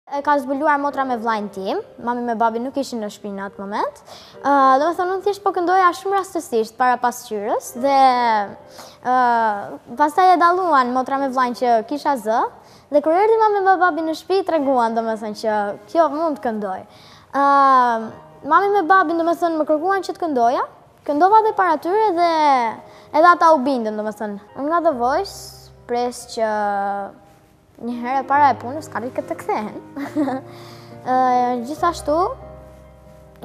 E ka zbuluar motra me vllajën tim, mami me babi nuk ishin në shtëpi në atë moment. Domethënë unë thjesht po këndoja shumë rastësisht para pasqyrës dhe pastaj e dalluan motra me vllajën që kisha zë dhe kur erdhi mami me babi në shtëpi treguan domethënë që kjo mund të këndoj. Mami me babin domethënë më kërkuan që të këndoja, këndova edhe para tyre dhe edhe ata u bindën domethënë. Unë nga The Voice pres që një herë para e punës ka rikë të kthehen. Gjithashtu,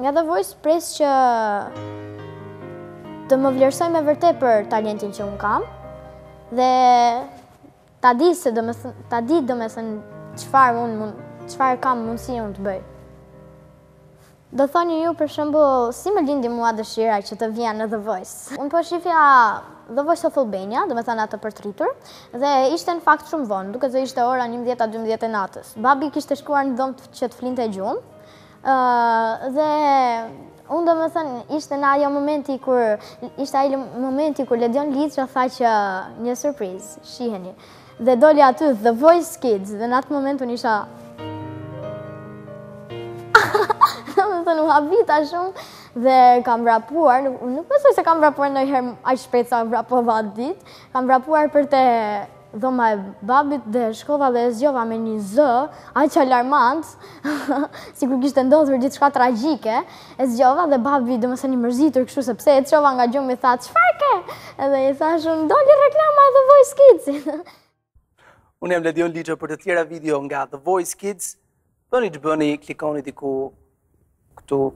nga The Voice pres që të më vlerësoj me vërtet për talentin që unë kam dhe ta di domethënë çfarë kam mundësi unë të bëj. Do thoni ju për shembull si më lindi mua dëshira që të vija në The Voice. Unë po shifja The Voice of Albania, domethënë atë për të rritur, dhe ishte në fakt shumë vonë, duke se ishte ora 11-12 e natës. Babi kishte shkuar në dhomë që të flinte gjumë, dhe unë domethënë ishte në ajo momenti kur Ledion Liçra tha që një surprizë, shiheni. Dhe doli aty The Voice Kids, dhe në atë moment unë isha domethënë u habita shumë dhe kam vrapuar, nuk besoj se kam vrapuar ndonjëherë aq shpejt sa vrapova atë ditë. Kam vrapuar për te dhoma e babit dhe shkova dhe e zgjova me një zë, aq alarmant, sikur kishte ndodhur diçka tragjike. E zgjova dhe babi domethënë i mërzitur kështu se pse e çova nga gjumi tha, "Çfarë ke?" Edhe i thash, "Doli reklama e The Voice Kids." Unë jam Ledion Liçra. Për të tjera video nga The Voice Kids, bëni, klikoni diku këtu.